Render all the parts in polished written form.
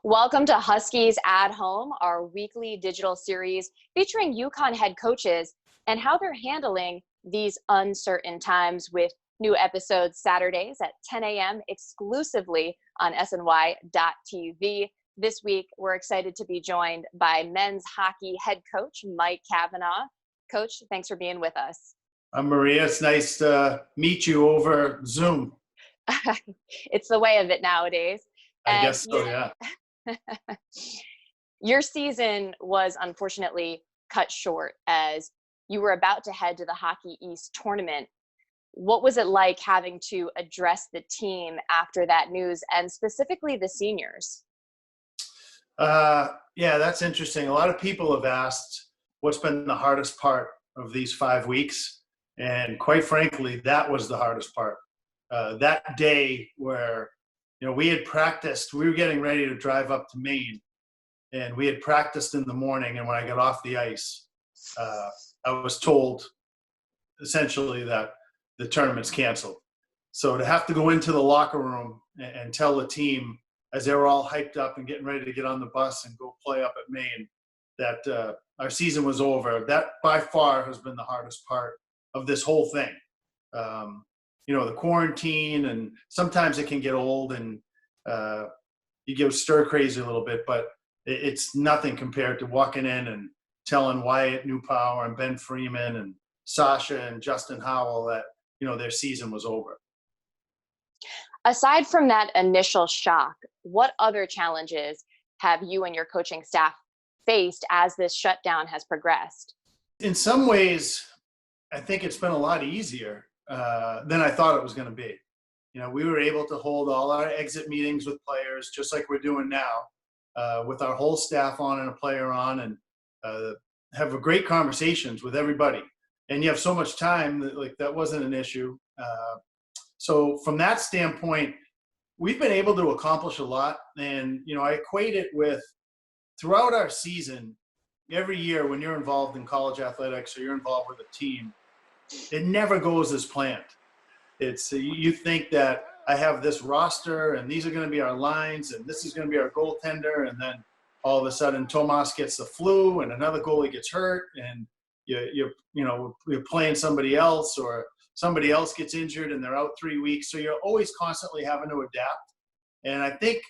Welcome to Huskies at Home, our weekly digital series featuring UConn head coaches and how they're handling these uncertain times, with new episodes Saturdays at 10 a.m. exclusively on SNY.TV. This week, we're excited to be joined by men's hockey head coach Mike Cavanaugh. Coach, thanks for being with us. Maria, it's nice to meet you over Zoom. It's the way of it nowadays. I guess so, yeah. Your season was unfortunately cut short as you were about to head to the Hockey East tournament. What was it like having to address the team after that news, and specifically the seniors? Yeah, that's interesting. A lot of people have asked what's been the hardest part of these 5 weeks. And quite frankly, that was the hardest part. That day where, we had practiced, we were getting ready to drive up to Maine, and we had practiced in the morning. And when I got off the ice, I was told essentially that the tournament's canceled. So to have to go into the locker room and tell the team as they were all hyped up and getting ready to get on the bus and go play up at Maine that our season was over, that by far has been the hardest part of this whole thing. The quarantine, and sometimes it can get old and you get stir crazy a little bit, but it's nothing compared to walking in and telling Wyatt Newpower and Ben Freeman and Sasha and Justin Howell that, their season was over. Aside from that initial shock, what other challenges have you and your coaching staff faced as this shutdown has progressed? In some ways, I think it's been a lot easier than I thought it was going to be. We were able to hold all our exit meetings with players, just like we're doing now, with our whole staff on and a player on, and have great conversations with everybody. And you have so much time that wasn't an issue. So from that standpoint, we've been able to accomplish a lot. And, I equate it with throughout our season, every year when you're involved in college athletics or you're involved with a team, it never goes as planned. It's you think that I have this roster and these are going to be our lines and this is going to be our goaltender, and then all of a sudden Tomas gets the flu and another goalie gets hurt, and you're playing somebody else, or somebody else gets injured and they're out 3 weeks. So you're always constantly having to adapt. And I think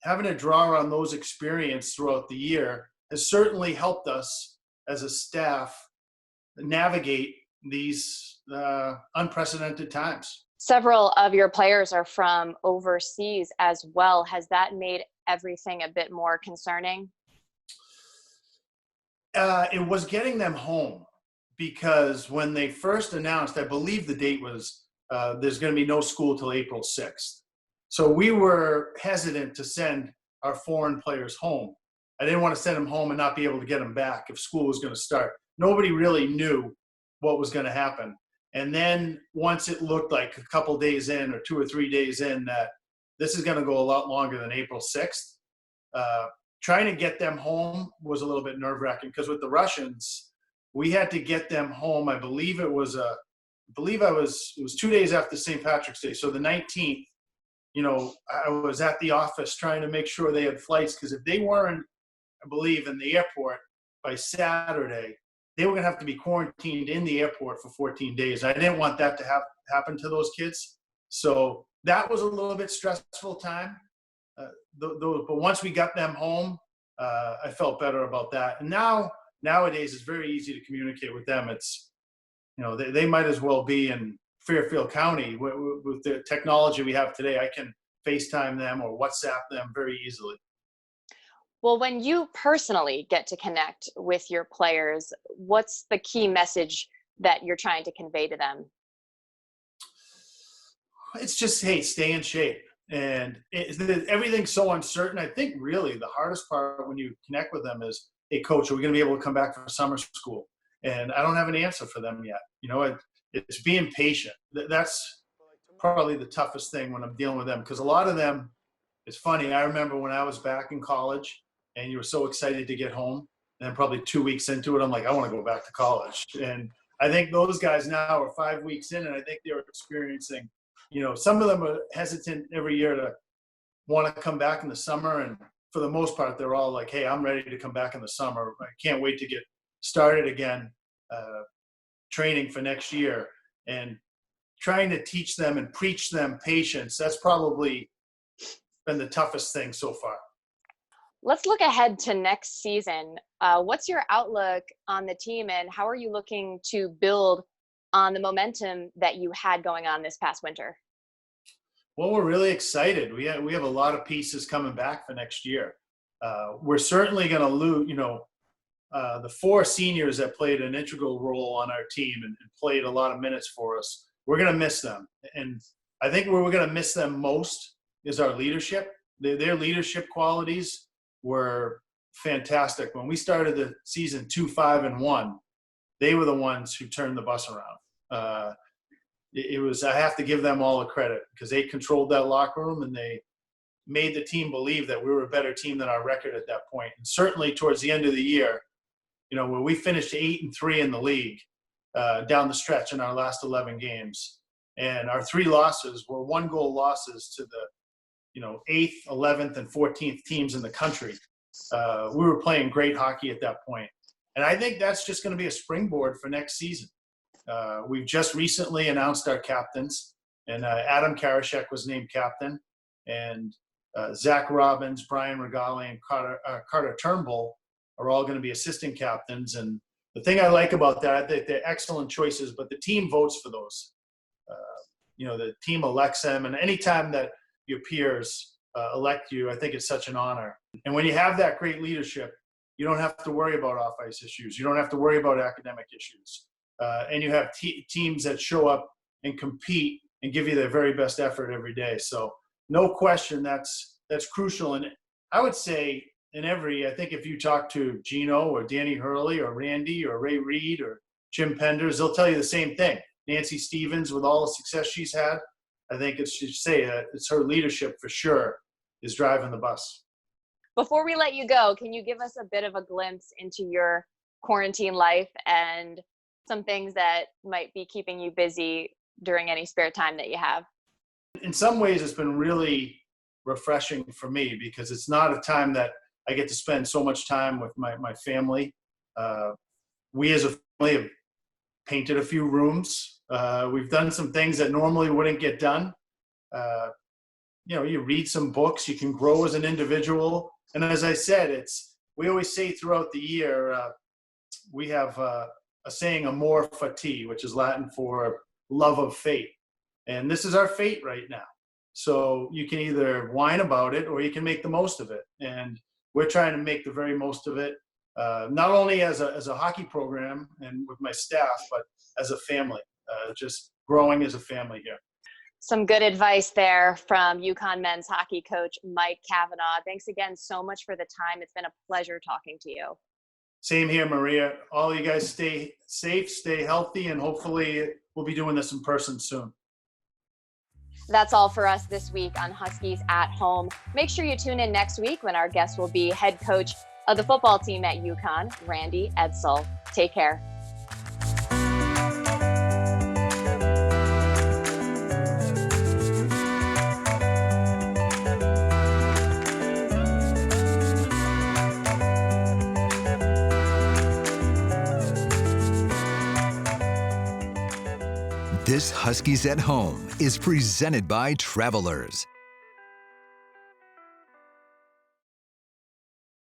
having to draw on those experience throughout the year has certainly helped us as a staff navigate these unprecedented times. Several of your players are from overseas as well. Has that made everything a bit more concerning? It was getting them home, because when they first announced, I believe the date was there's going to be no school till April 6th. So we were hesitant to send our foreign players home. I didn't want to send them home and not be able to get them back if school was going to start. Nobody really knew what was going to happen. And then once it looked like a couple days in, or 2 or 3 days in, that this is going to go a lot longer than April 6th, trying to get them home was a little bit nerve-wracking, because with the Russians, we had to get them home. I believe it was 2 days after St. Patrick's Day. So the 19th, I was at the office trying to make sure they had flights, because if they weren't, I believe, in the airport by Saturday, they were going to have to be quarantined in the airport for 14 days. I didn't want that to happen to those kids. So that was a little bit stressful time. But once we got them home, I felt better about that. And nowadays, it's very easy to communicate with them. It's, they might as well be in Fairfield County. With the technology we have today, I can FaceTime them or WhatsApp them very easily. Well, when you personally get to connect with your players, what's the key message that you're trying to convey to them? It's just, hey, stay in shape. And everything's so uncertain. I think really the hardest part when you connect with them is, hey, coach, are we going to be able to come back for summer school? And I don't have an answer for them yet. It's being patient. That's probably the toughest thing when I'm dealing with them, because a lot of them, it's funny. I remember when I was back in college and you were so excited to get home, and then probably 2 weeks into it, I'm like, I want to go back to college. And I think those guys now are 5 weeks in, and I think they're experiencing, some of them are hesitant every year to want to come back in the summer, and for the most part, they're all like, hey, I'm ready to come back in the summer. I can't wait to get started again, training for next year. And trying to teach them and preach them patience, that's probably been the toughest thing so far. Let's look ahead to next season. What's your outlook on the team, and how are you looking to build on the momentum that you had going on this past winter? Well, we're really excited. We have a lot of pieces coming back for next year. We're certainly going to lose, the 4 seniors that played an integral role on our team and played a lot of minutes for us. We're going to miss them. And I think where we're going to miss them most is our leadership. Their leadership qualities were fantastic. When we started the season 2-5-1, they were the ones who turned the bus around. I have to give them all the credit because they controlled that locker room and they made the team believe that we were a better team than our record at that point. And certainly towards the end of the year, where we finished 8-3 in the league down the stretch in our last 11 games. And our 3 losses were 1-goal losses to the 8th, 11th, and 14th teams in the country. We were playing great hockey at that point. And I think that's just going to be a springboard for next season. We've just recently announced our captains, and Adam Karashek was named captain, and Zach Robbins, Brian Regali, and Carter Turnbull are all going to be assistant captains. And the thing I like about that, they're excellent choices, but the team votes for those. The team elects them, and anytime that your peers elect you, I think it's such an honor. And when you have that great leadership, you don't have to worry about off-ice issues. You don't have to worry about academic issues. And you have teams that show up and compete and give you their very best effort every day. So no question that's crucial. And I would say I think if you talk to Geno or Danny Hurley or Randy or Ray Reed or Jim Penders, they'll tell you the same thing. Nancy Stevens, with all the success she's had, I think it's her leadership for sure is driving the bus. Before we let you go, can you give us a bit of a glimpse into your quarantine life and some things that might be keeping you busy during any spare time that you have? In some ways, it's been really refreshing for me because it's not a time that I get to spend so much time with my family. We as a family have painted a few rooms. We've done some things that normally wouldn't get done. You read some books, you can grow as an individual. And as I said, we always say throughout the year, we have a saying, amor fati, which is Latin for love of fate. And this is our fate right now. So you can either whine about it or you can make the most of it. And we're trying to make the very most of it, not only as a hockey program and with my staff, but as a family, just growing as a family here. Some good advice there from UConn men's hockey coach Mike Cavanaugh. Thanks again so much for the time. It's been a pleasure talking to you. Same here, Maria. All you guys stay safe, stay healthy, and hopefully we'll be doing this in person soon. That's all for us this week on Huskies at Home. Make sure you tune in next week when our guest will be head coach of the football team at UConn, Randy Edsall. Take care. This Huskies at Home is presented by Travelers.